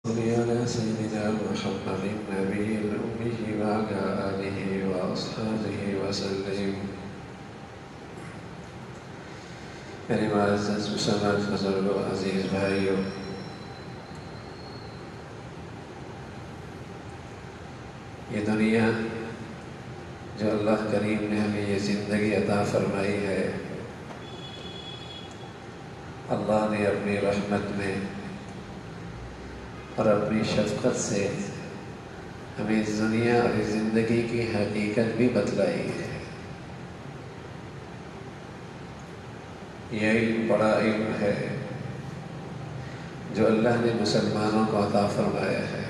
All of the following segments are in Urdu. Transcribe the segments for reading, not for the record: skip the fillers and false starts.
صل على سيدنا محمد النبي الأمي وعلى آله وأصحابه وسلم. میرے معزز مسلمان بزرگوں، عزیز بھائیوں، یہ دنیا جو اللہ کریم نے ہمیں یہ زندگی عطا فرمائی ہے، اللہ نے اپنی رحمت میں اور اپنی شفقت سے ہمیں اس دنیا اور اس زندگی کی حقیقت بھی بتلائی ہے۔ یہ علم بڑا علم ہے جو اللہ نے مسلمانوں کو عطا فرمایا ہے،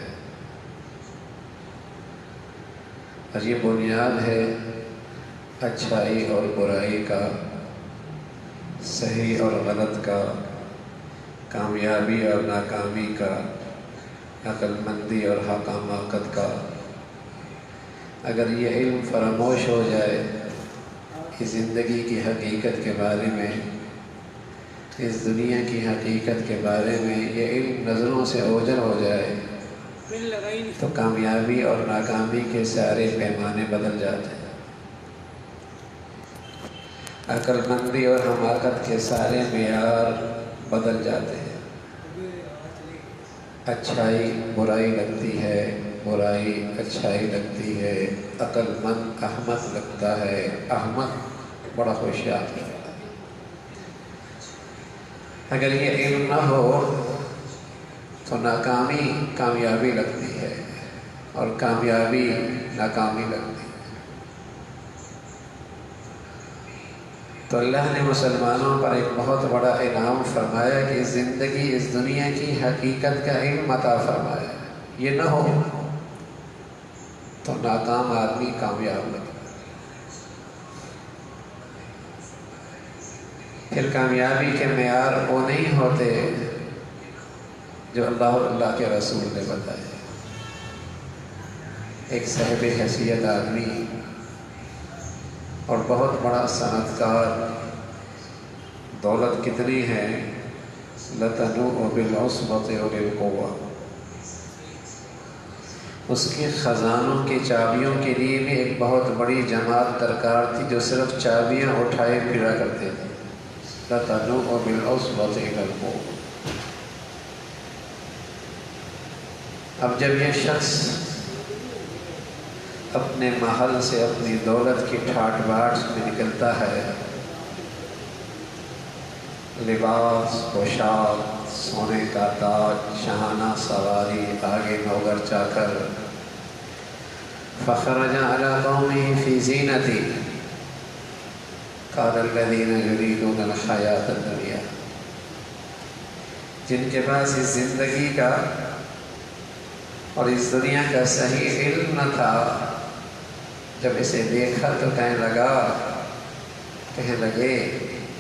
اور یہ بنیاد ہے اچھائی اور برائی کا، صحیح اور غلط کا، کامیابی اور ناکامی کا، عقل مندی اور حماقت کا۔ اگر یہ علم فراموش ہو جائے کہ زندگی کی حقیقت کے بارے میں، اس دنیا کی حقیقت کے بارے میں یہ علم نظروں سے اوجھل ہو جائے، تو کامیابی اور ناکامی کے سارے پیمانے بدل جاتے ہیں، عقل مندی اور حماقت کے سارے معیار بدل جاتے ہیں۔ اچھائی برائی لگتی ہے، برائی اچھائی لگتی ہے، عقل مند احمق لگتا ہے، احمق بڑا ہوشیار لگتا ہے۔ اگر یہ علم نہ ہو تو ناکامی کامیابی لگتی ہے اور کامیابی ناکامی لگتی ہے۔ تو اللہ نے مسلمانوں پر ایک بہت بڑا انعام فرمایا کہ زندگی اس دنیا کی حقیقت کا علم عطا فرمایا۔ یہ نہ ہو تو ناکام آدمی کامیاب لگے۔ پھر کامیابی کے معیار وہ نہیں ہوتے جو اللہ اور اللہ کے رسول نے بتائے۔ ایک صاحب حیثیت آدمی اور بہت بڑا صنعتکار، دولت کتنی ہے، لَتَنُوءُ بِالْعُصْبَةِ أُولِي الْقُوَّةِ، اس کے خزانوں کی چابیوں کے لیے بھی ایک بہت بڑی جماعت درکار تھی جو صرف چابیاں اٹھائے پھرا کرتے تھے۔ لَتَنُوءُ بِالْعُصْبَةِ إِلَى الْقُوَّةِ۔ اب جب یہ شخص اپنے محل سے اپنی دولت کی ٹھاٹ باٹ میں نکلتا ہے، لباس، پوشاک، سونے کا تاج، شاہانہ سواری، آگے نوکر چاکر، فخرج علی قومہ فی زینتی، قال الذین یریدون الحیاۃ الدنیا۔ جن کے پاس اس زندگی کا اور اس دنیا کا صحیح علم نہ تھا، جب اسے دیکھا تو کہنے لگے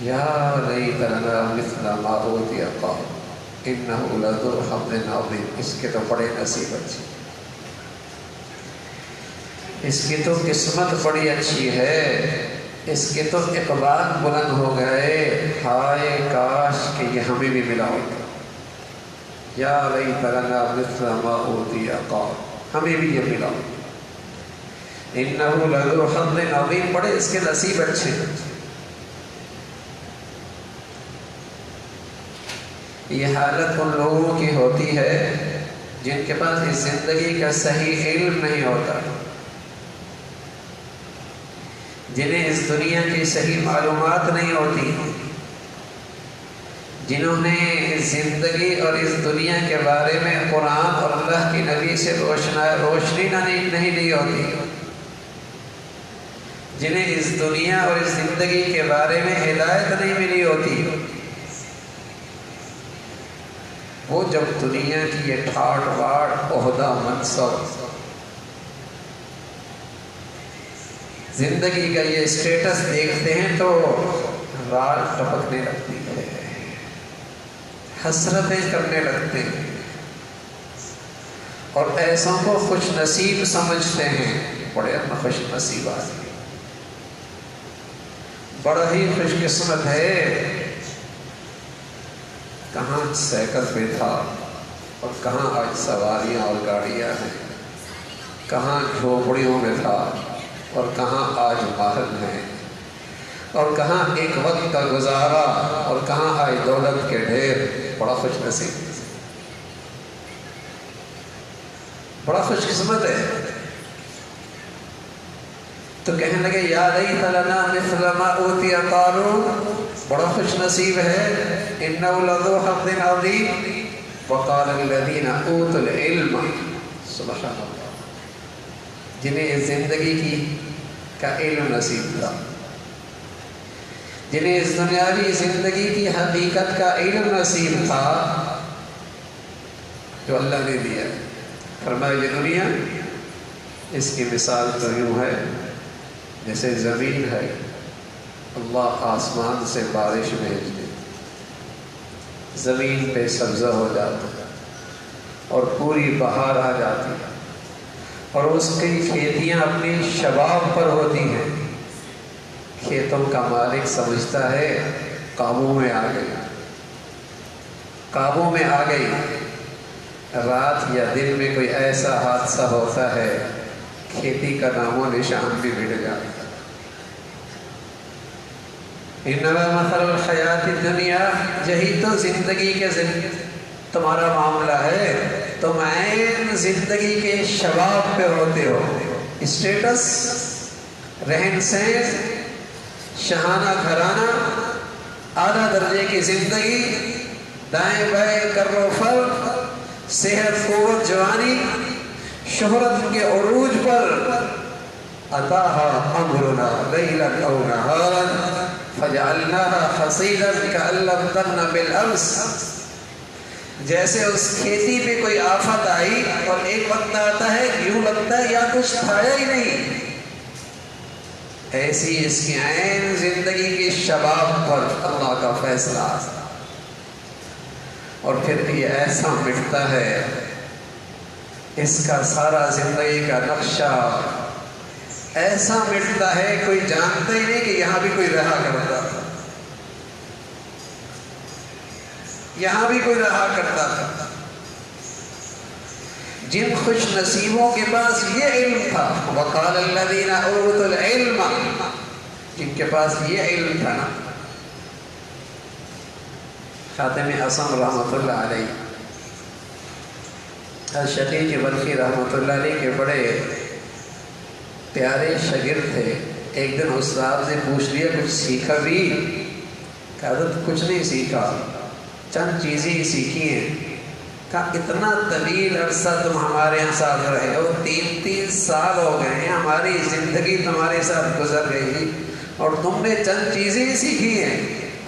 یا لیت لنا مثل ما اوتی قوم انہ لذو حظ عظیم۔ اس کے تو بڑے نصیب اچھی، اس کی تو قسمت بڑی اچھی ہے، اس کے تو اقبال بلند ہو گئے، ہائے کاش کہ یہ ہمیں بھی ملا ہوتا۔ یا لیت لنا مثل ما اوتی قوم، ہمیں بھی یہ ملا ہوتا۔ انہ لذو حظ عظیم، بڑے اس کے نصیب اچھے۔ یہ حالت ان لوگوں کی ہوتی ہے جن کے پاس اس زندگی کا صحیح علم نہیں ہوتا، جنہیں اس دنیا کی صحیح معلومات نہیں ہوتی، جنہوں نے اس زندگی اور اس دنیا کے بارے میں قرآن اور اللہ کی نبی سے روشنی نہیں لی ہوتی، جنہیں اس دنیا اور اس زندگی کے بارے میں ہدایت نہیں ملی ہوتی، وہ جب دنیا کی یہ ٹھاٹ باٹ، عہدہ، منصب، زندگی کا یہ اسٹیٹس دیکھتے ہیں تو رات ٹپکنے لگتی ہے، حسرتیں کرنے لگتے ہیں، اور ایسوں کو خوش نصیب سمجھتے ہیں۔ بڑے خوش نصیب آدمی، بڑا ہی خوش قسمت ہے، کہاں سائیکل پہ تھا، اور کہاں آج سواریاں اور گاڑیاں ہیں، کہاں جھوپڑیوں میں تھا اور کہاں آج محل ہیں، اور کہاں ایک وقت کا گزارا اور کہاں آج دولت کے ڈھیر۔ بڑا خوش نصیب، بڑا خوش قسمت ہے۔ تو کہنے لگے یا لیت لنا مثل ما اوتی قارون، بڑا خوش نصیب ہے، انه لذو حظ عظیم۔ وقال الذین اوتوا العلم، سبحان اللہ، جنہیں اس زندگی کا علم نصیب تھا، جنہیں اس دنیاوی زندگی کی حقیقت کا علم نصیب تھا، جو اللہ نے دیا، فرمایا یہ دنیا اس کی مثال تو یوں ہے جیسے زمین ہے، اللہ آسمان سے بارش بھیج دے، زمین پہ سبزہ ہو جاتا ہے اور پوری بہار آ جاتی ہے، اور اس کی کھیتیاں اپنی شباب پر ہوتی ہیں، کھیتوں کا مالک سمجھتا ہے قابو میں آ گئی، قابو میں آ گئی، رات یا دن میں کوئی ایسا حادثہ ہوتا ہے کھیتی کا نام و نشان بھی مٹ جاتا ہے۔ انما مثل الحیات الدنیا، یہی تو زندگی کے تمہارا معاملہ ہے، تم عین زندگی کے شباب پہ ہوتے ہو، اسٹیٹس، رہن سہن، شہانہ گھرانہ، اعلیٰ درجے کی زندگی، دائیں بائیں کر و فر، صحت قوت جوانی، شہرت کے عروج پر، اتاها امرنا لیلا او نہارا فجعلناها حصیدا کأن لم تغن بالامس، جیسے اس کھیتی پہ کوئی آفت آئی اور ایک وقت آتا ہے یوں لگتا ہے یا کچھ تھایا ہی نہیں، ایسی اس کی عین زندگی کے شباب پر اللہ کا فیصلہ آتا، اور پھر یہ ایسا مٹتا ہے، اس کا سارا زندگی کا نقشہ ایسا مٹتا ہے کوئی جانتا ہی نہیں کہ یہاں بھی کوئی رہا کرتا تھا، یہاں بھی کوئی رہا کرتا تھا۔ جن خوش نصیبوں کے پاس یہ علم تھا، وقال الذین اوتوا العلم، جن کے پاس یہ علم تھا نا، خاتم اعظم رحمۃ اللہ علیہ، شقیق بلخی رحمۃ اللہ علیہ کے بڑے پیارے شاگرد تھے۔ ایک دن استاد نے پوچھ لیا کچھ سیکھا بھی؟ کہا کچھ نہیں سیکھا، چند چیزیں ہی سیکھی ہیں۔ کہا اتنا طویل عرصہ تم ہمارے یہاں ساتھ رہے ہو، 3 سال ہو گئے ہیں، ہماری زندگی تمہارے ساتھ گزر گئی اور تم نے چند چیزیں ہی سیکھی ہیں،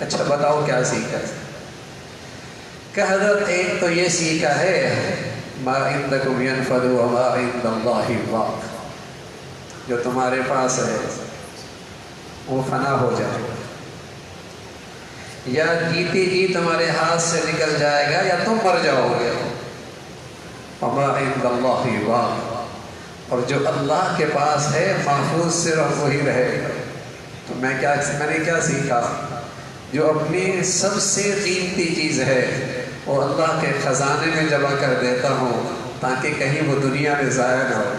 اچھا بتاؤ کیا سیکھا؟ کہ حضرت ایک تو یہ سیکھا ہے ما عندکم ینفد وما عند اللہ باق، جو تمہارے پاس ہے وہ فنا ہو جائے گا، یا جیتی جی تمہارے ہاتھ سے نکل جائے گا یا تم مر جاؤ گے، وما عند اللہ باق، اور جو اللہ کے پاس ہے محفوظ صرف وہی رہے گا۔ تو میں نے کیا سیکھا؟ جو اپنی سب سے قیمتی چیز ہے وہ اللہ کے خزانے میں جمع کر دیتا ہوں تاکہ کہیں وہ دنیا میں ضائع نہ ہو۔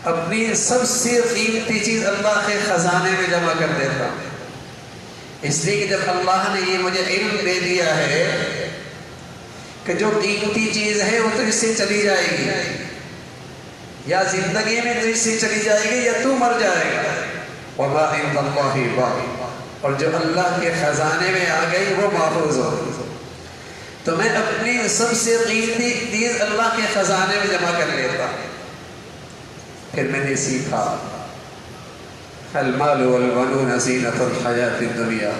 اپنی سب سے قیمتی چیز اللہ کے خزانے میں جمع کر دیتا ہوں، اس لیے کہ جب اللہ نے یہ مجھے علم دے دیا ہے کہ جو قیمتی چیز ہے وہ تو اس سے چلی جائے گی، یا زندگی میں تو اس سے چلی جائے گی یا تو مر جائے گا، وما عند اللہ باق، اور جو اللہ کے خزانے میں آ گئی وہ محفوظ ہوگی۔ تو میں اپنی سب سے قیمتی چیز اللہ کے خزانے میں جمع کر لیتا۔ پھر میں نے سیکھا المال والبنون زینۃ الحیات الدنیا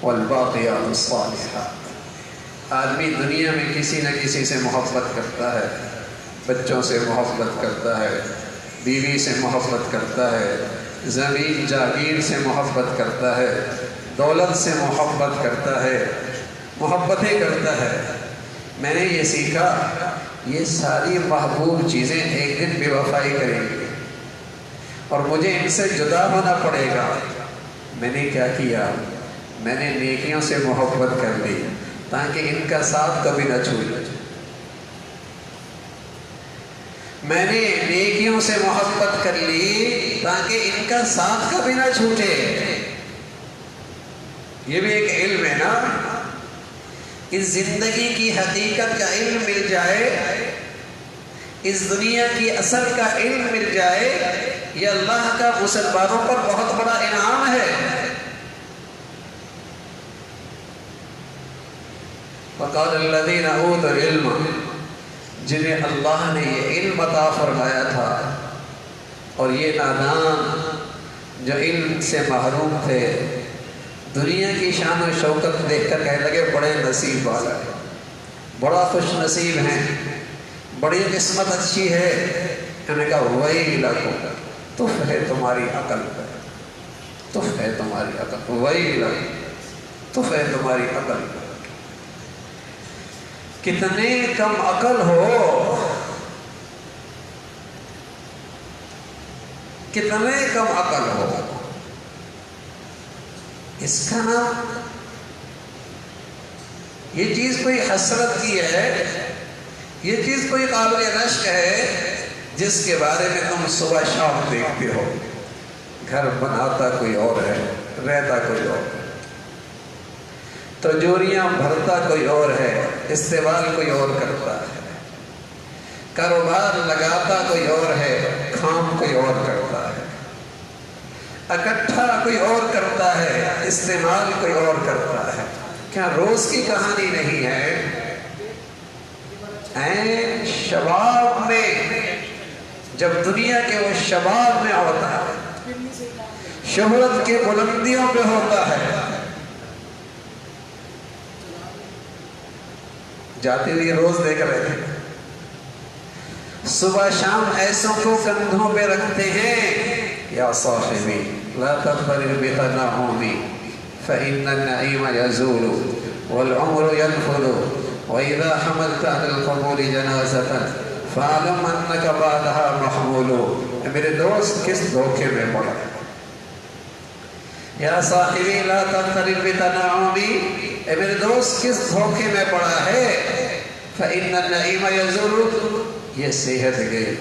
والباقیات الصالحات، آدمی دنیا میں کسی نہ کسی سے محبت کرتا ہے، بچوں سے محبت کرتا ہے، بیوی سے محبت کرتا ہے، زمین جاگیر سے محبت کرتا ہے، دولت سے محبت کرتا ہے، محبتیں کرتا ہے۔ میں نے یہ سیکھا یہ ساری محبوب چیزیں ایک دن بے وفائی کریں گی اور مجھے ان سے جدا ہونا پڑے گا۔ میں نے کیا کیا؟ میں نے نیکیوں سے محبت کر لی، تاکہ ان کا ساتھ کبھی نہ چھوٹے۔ میں نے نیکیوں سے محبت کر لی تاکہ ان کا ساتھ کبھی نہ چھوٹے۔ یہ بھی ایک علم ہے نا، اس زندگی کی حقیقت کا علم مل جائے، اس دنیا کی اصل کا علم مل جائے، یہ اللہ کا مسلمانوں پر بہت بڑا انعام ہے۔ فقال الذین اوتوا العلم، جنہیں اللہ نے یہ علم عطا فرمایا تھا، اور یہ نادان جو علم سے محروم تھے دنیا کی شان و شوکت دیکھ کر کہنے لگے بڑے نصیب والا ہے، بڑا خوش نصیب ہیں، بڑی قسمت اچھی ہے۔ انہوں نے کہا ویلکم، تف ہے تمہاری عقل پر، تف ہے تمہاری عقل، ویلکم، تف ہے تمہاری عقل پر۔ کتنے کم عقل ہو، کتنے کم عقل ہو۔ اس کا نام یہ چیز کوئی حسرت کی ہے، یہ چیز کوئی قابل رشک ہے جس کے بارے میں تم صبح شام دیکھتے ہو۔ گھر بناتا کوئی اور ہے، رہتا کوئی اور ہے، تجوریاں بھرتا کوئی اور ہے، استعمال کوئی اور کرتا ہے، کاروبار لگاتا کوئی اور ہے، کام کوئی اور کرتا ہے، اکٹھا کوئی اور کرتا ہے، استعمال کوئی اور کرتا ہے۔ کیا روز کی کہانی نہیں ہے؟ این شباب میں، جب دنیا کے وہ شباب میں ہوتا ہے، شہرت کے بلندیوں پہ ہوتا ہے، جاتے ہوئے روز دیکھ رہے تھے، صبح شام ایسوں کو کندھوں پہ رکھتے ہیں، یا صاحبی لا تغترر بتنعمی فإن النعیم یزول والعمر ينفذ وإذا حملت عن القبور جنازة فاعلم أنك بعدها محمول۔ میرے دوست کس دھوکے میں پڑا؟ یا صاحبی لا تغترر بتنعمی، اے میرے دوست کس دھوکے میں پڑا ہے؟ فإن النعیم یزول، یہ صحت گئی،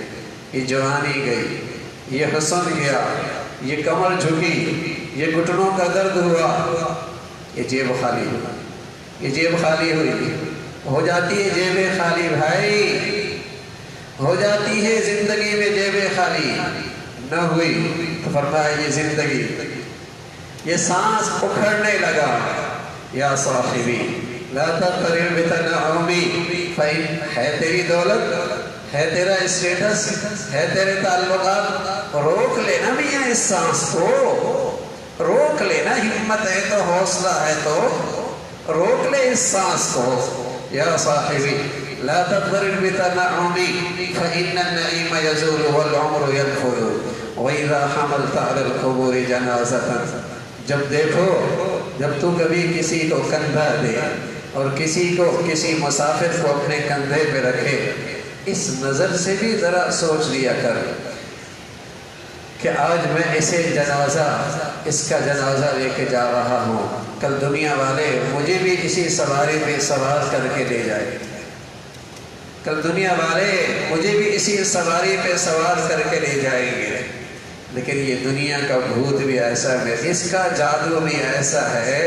یہ جوانی گئی، یہ حسن گیا، یہ کمر جھکی، یہ گھٹنوں کا درد ہوا، یہ جیب خالی ہوئی، یہ جیب خالی ہوئی، ہو جاتی ہے جیبیں خالی بھائی، ہو جاتی ہے زندگی میں جیبیں خالی۔ نہ ہوئی تو فرمایا یہ زندگی، یہ سانس اکھڑنے لگا، یا صاحبی لا تغترر بتنعمی فإن، ہے تیری دولت، ہے تیرا اسٹیٹس، ہے تیرے تعلقات، روک لینا میاں اس سانس کو، روک لینا، ہمت ہے تو حوصلہ ہے تو روک لے اس سانس کو۔ یا صاحبی لا تغترر بتنعمی فإن النعیم یزول والعمر ينفذ وإذا حملت على القبور جنازة۔ جب دیکھو، جب تو کبھی کسی کو کندھا دے اور کسی مسافر کو اپنے کندھے پہ رکھے، اس نظر سے بھی ذرا سوچ لیا کر کہ آج میں اسے جنازہ، اس کا جنازہ لے کے جا رہا ہوں، کل دنیا والے مجھے بھی اسی سواری پہ سوار کر کے لے جائے، کل دنیا والے مجھے بھی اسی سواری پہ سوار کر کے لے جائیں گے۔ لیکن یہ دنیا کا بھوت بھی ایسا ہے، اس کا جادو بھی ایسا ہے،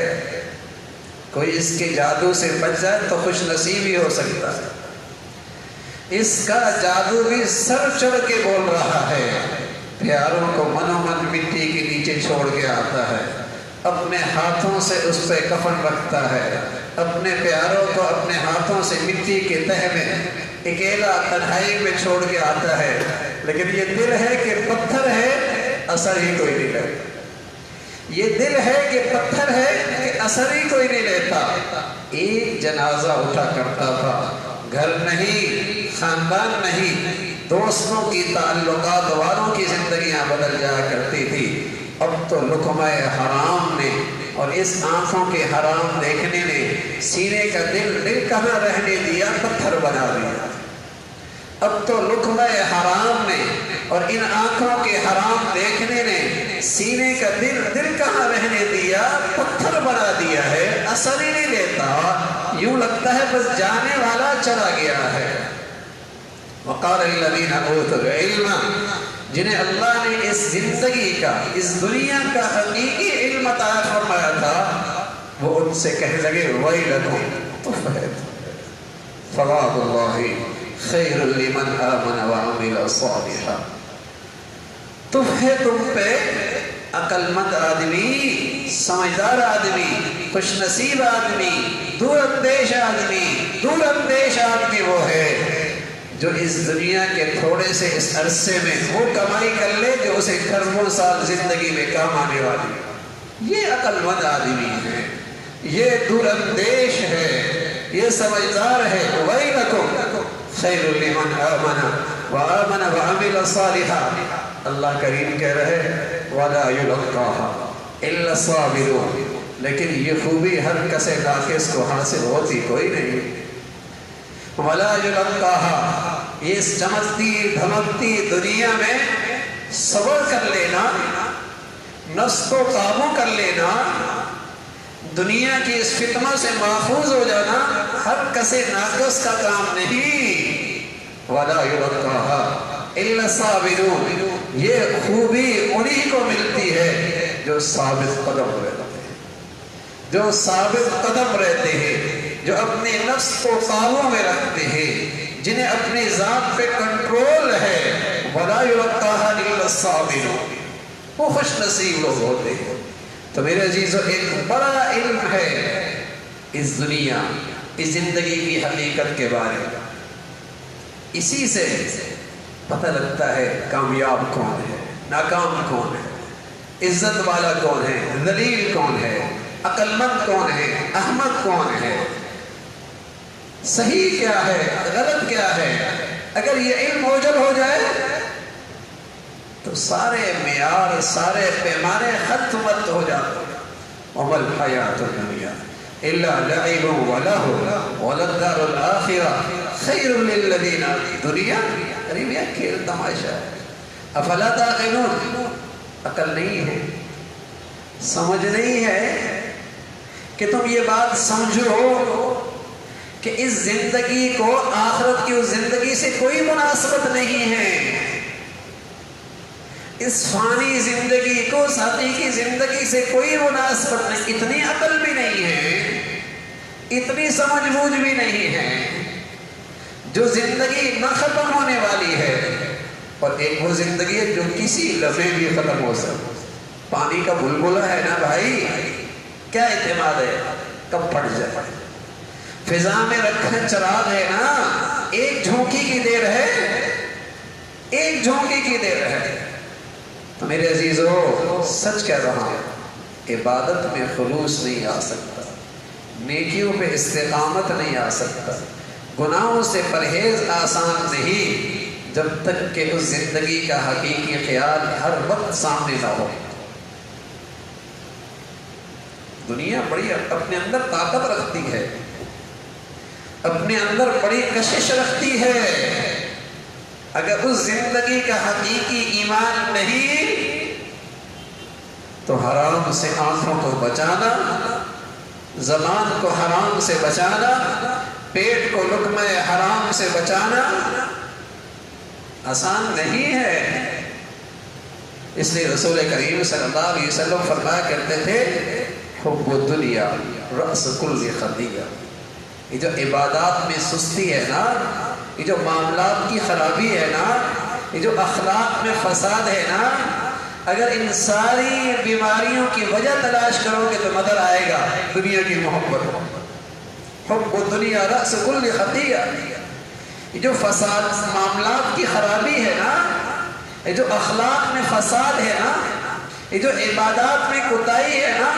کوئی اس کے جادو سے بچ جائے تو خوش نصیب ہی ہو سکتا ہے۔ اس کا جادو بھی سر چڑھ کے بول رہا ہے، پیاروں کو منو من مٹی کے نیچے چھوڑ کے آتا ہے، اپنے ہاتھوں سے اس پہ کفن رکھتا ہے، اپنے پیاروں کو اپنے ہاتھوں سے مٹی کے تہہ میں اکیلا تنہائی میں چھوڑ کے آتا ہے، لیکن یہ دل ہے کہ پتھر ہے، اثر ہی کوئی نہیں لیتا۔ یہ دل ہے کہ پتھر ہے کہ اثر ہی کوئی نہیں لیتا۔ ایک جنازہ اٹھا کرتا تھا، گھر نہیں، خاندان نہیں، دوستوں کی، تعلقات والوں کی زندگیاں بدل جایا کرتی تھی۔ اب تو لقمہ حرام نے اور اس آنکھوں کے حرام دیکھنے نے سینے کا دل کہاں رہنے دیا، پتھر بنا دیا۔ اب تو لقمہ حرام نے اور ان آنکھوں کے حرام دیکھنے نے سینے کا دل کہاں رہنے دیا، پتھر بنا دیا ہے، اثر ہی نہیں لیتا، یوں لگتا ہے بس جانے والا چلا گیا ہے۔ وقال الذین اوتوا العلم، جنہیں اللہ نے اس زندگی کا، اس دنیا کا حقیقی علم عطا فرمایا تھا، وہ ان سے کہنے لگے ویلکم ثواب اللہ خیر لمن آمن وعمل صالحا۔ تم ہے تم پہ عقل مند آدمی، سمجھدار آدمی، خوش نصیب آدمی، دور اندیش آدمی وہ ہے جو اس دنیا کے تھوڑے سے اس عرصے میں وہ کمائی کر لے جو اسے کروڑوں سال زندگی میں کام آنے والی۔ یہ عقل مند آدمی ہے، یہ دور اندیش ہے، یہ سمجھدار ہے۔ وَيْلَكُمْ خَيْرٌ لِمَنْ آمَنَ وَعَمِلَ صَالِحًا۔ اللہ کریم کہہ رہے وَلَا يُلَقَّاهَا إِلَّا الصَّابِرُونَ، لیکن یہ خوبی ہر کسے ناقص کو حاصل ہوتی کوئی نہیں۔ وَلَا يُلَقَّاهَا، یہ اس چمکتی دھمکتی دنیا میں صبر کر لینا، نفس کو قابو کر لینا، دنیا کی اس فتنوں سے محفوظ ہو جانا ہر کسے ناقص کا کام نہیں۔ وَلَا يُلَقَّاهَا إِلَّا الصَّابِرُونَ، یہ خوبی انہی کو ملتی ہے جو ثابت قدم رہتے ہیں، جو ثابت قدم رہتے ہیں، جو اپنے نفس کو قابو میں رکھتے ہیں، جنہیں اپنی ذات پہ کنٹرول ہے۔ وَلَا يُلَقَّاهَا إِلَّا الصَّابِرُونَ، وہ خوش نصیب لوگ ہوتے ہیں۔ تو میرے عزیزو، ایک بڑا علم ہے اس دنیا، اس زندگی کی حقیقت کے بارے میں۔ اسی سے پتہ لگتا ہے کامیاب کون ہے، ناکام کون ہے، عزت والا کون ہے، ذلیل کون ہے، عقل مند کون ہے، احمق کون ہے، صحیح کیا ہے، غلط کیا ہے۔ اگر یہ علم اوجل ہو جائے تو سارے معیار، سارے پیمانے ختم ہو جاتے ہیں۔ وَمَا الْحَيَاةُ الدُّنْيَا إِلَّا لَعِبٌ وَلَهْوٌ وَلَلدَّارُ الْآخِرَةُ خَيْرٌ لِلَّذِينَ۔ دنیا قریب یہ کھیل تماشا ہے۔ افلا تعقلون، عقل نہیں ہے، سمجھ نہیں ہے کہ تم یہ بات سمجھو کہ اس زندگی کو آخرت کی اس زندگی سے کوئی مناسبت نہیں ہے، اس فانی زندگی کو اس حقیقی زندگی سے کوئی مناسبت نہیں۔ اتنی عقل بھی نہیں ہے، اتنی سمجھ بوجھ بھی نہیں ہے۔ جو زندگی نہ ختم ہونے والی ہے، اور ایک وہ زندگی ہے جو کسی لمحے بھی ختم ہو سکتی۔ پانی کا بلبلا ہے نا بھائی، کیا اعتماد ہے کب پھٹ جائے۔ فضا میں رکھا چراغ ہے نا، ایک جھونکی کی دیر ہے، ایک جھونکی کی دیر ہے۔ تو میرے عزیزو، سچ کہہ رہا ہوں، عبادت میں خلوص نہیں آ سکتا، نیکیوں پہ استقامت نہیں آ سکتا، گناہوں سے پرہیز آسان نہیں جب تک کہ اس زندگی کا حقیقی خیال ہر وقت سامنے نہ ہو۔ دنیا بڑی اپنے اندر طاقت رکھتی ہے، اپنے اندر بڑی کشش رکھتی ہے۔ اگر اس زندگی کا حقیقی ایمان نہیں تو حرام سے آنکھوں کو بچانا، زبان کو حرام سے بچانا، پیٹ کو لقمہ حرام سے بچانا آسان نہیں ہے۔ اس لیے رسول کریم صلی اللہ علیہ وسلم فرمایا کرتے تھے حب الدنیا رأس کل خطیہ۔ یہ جو عبادات میں سستی ہے نا، یہ جو معاملات کی خرابی ہے نا، یہ جو اخلاق میں فساد ہے نا، اگر ان ساری بیماریوں کی وجہ تلاش کرو گے تو نظر آئے گا دنیا کی محبت۔ حب الدنیا رأس کل خطیہ، یہ جو فساد معاملات کی خرابی ہے نا، یہ جو اخلاق میں فساد ہے نا، یہ جو عبادات میں کوتاہی ہے نا،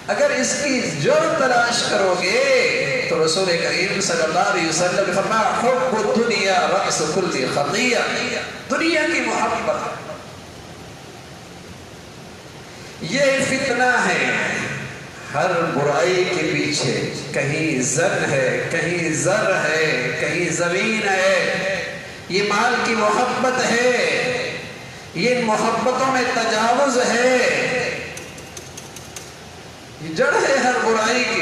اگر اس کی جڑ تلاش کرو گے تو رسول کریم صلی اللہ علیہ وسلم نے فرمایا حب الدنیا رأس کل خطیہ، دنیا کی محبت یہ فتنہ ہے۔ ہر برائی کے پیچھے کہیں زن ہے، کہیں زر ہے، کہیں زمین ہے۔ یہ مال کی محبت ہے، یہ ان محبتوں میں تجاوز ہے، یہ جڑ ہے ہر برائی کی۔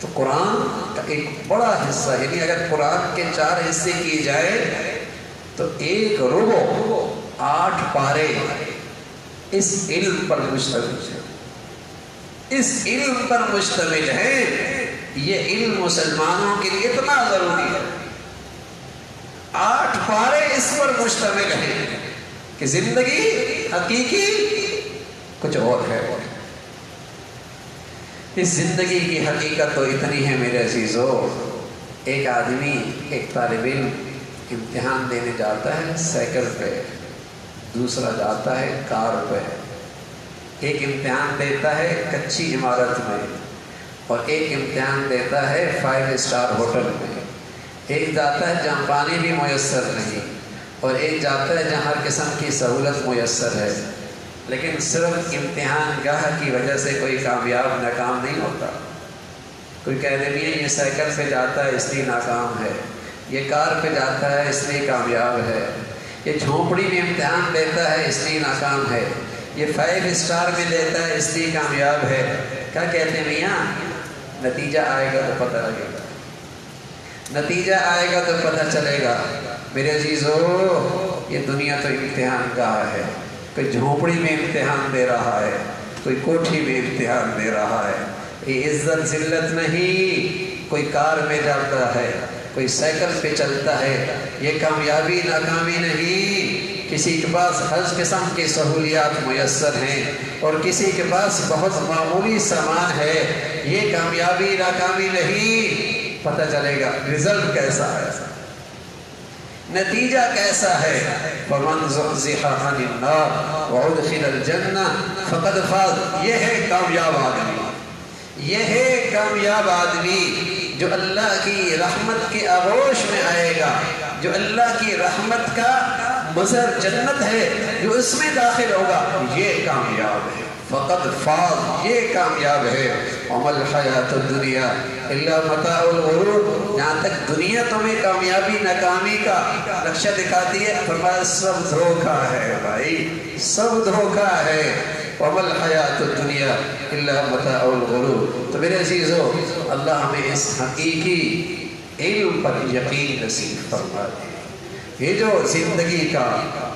تو قرآن کا ایک بڑا حصہ، یعنی اگر قرآن کے 4 حصے کیے جائے تو 1 ربع 8 پارے اس علم پر مشتمل ہے، اس علم پر مشتمل ہے۔ یہ علم مسلمانوں کے لیے اتنا ضروری ہے، 8 پارے اس پر مشتمل ہیں کہ زندگی حقیقی کچھ اور ہے۔ اس زندگی کی حقیقت تو اتنی ہے میرے عزیزو، ایک آدمی، ایک طالب علم امتحان دینے جاتا ہے سائیکل پہ، دوسرا جاتا ہے کار پہ، ایک امتحان دیتا ہے کچی عمارت میں، اور ایک امتحان دیتا ہے 5 اسٹار ہوٹل میں، ایک جاتا ہے جہاں پانی بھی میسر نہیں، اور ایک جاتا ہے جہاں ہر قسم کی سہولت میسر ہے، لیکن صرف امتحان گاہ کی وجہ سے کوئی کامیاب ناکام نہیں ہوتا۔ کوئی کہہ دے نہیں یہ سائیکل پہ جاتا ہے اس لیے ناکام ہے، یہ کار پہ جاتا ہے اس لیے کامیاب ہے، یہ جھونپڑی میں امتحان دیتا ہے اس لیے ناکام ہے، یہ 5 اسٹار میں دیتا ہے اس لیے کامیاب ہے۔ کیا کہتے ہیں میاں؟ نتیجہ آئے گا تو پتہ لگے گا، نتیجہ آئے گا تو پتہ چلے گا۔ میرے عزیزو، یہ دنیا تو امتحان گاہ ہے، کوئی جھونپڑی میں امتحان دے رہا ہے، کوئی کوٹھی میں امتحان دے رہا ہے۔ یہ عزت ذلت نہیں، کوئی کار میں جاتا ہے، کوئی سائیکل پہ چلتا ہے، یہ کامیابی ناکامی نہیں۔ کسی کے پاس ہر قسم کی سہولیات میسر ہیں اور کسی کے پاس بہت معمولی سامان ہے، یہ کامیابی ناکامی نہیں۔ پتہ چلے گا رزلٹ کیسا ہے، نتیجہ کیسا ہے۔ فَمَنْ زُحْزِحَ عَنِ النَّارِ وَأُدْخِلَ الْجَنَّةَ فَقَدْ فَازَ۔ یہ ہے کامیاب آدمی، یہ ہے کامیاب آدمی جو اللہ کی رحمت کے آغوش میں آئے گا، جو اللہ کی رحمت کا مظہر جنت ہے جو اس میں داخل ہوگا، یہ کامیاب ہے۔ فقد فاز، یہ کامیاب ہے۔ وَمَا الْحَيَاةُ الدُّنْيَا إِلَّا مَتَاعُ الْغُرُورِ۔ جہاں تک دنیا تمہیں کامیابی ناکامی کا نقشہ دکھاتی ہے، فرمایا سب دھوکہ ہے بھائی، سب دھوکہ ہے۔ وَمَا الْحَيَاةُ الدُّنْيَا إِلَّا مَتَاعُ الْغُرُورِ۔ تو میرے عزیزو، اللہ ہمیں اس حقیقی علم پر یقین نصیب فرما دے۔ یہ جو زندگی کا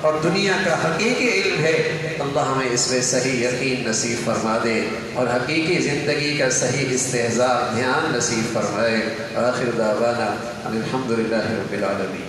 اور دنیا کا حقیقی علم ہے، اللہ ہمیں اس میں صحیح یقین نصیب فرما دے اور حقیقی زندگی کا صحیح استحضار دھیان نصیب فرمائے۔ آخر دعوانا الحمدللہ رب العالمین۔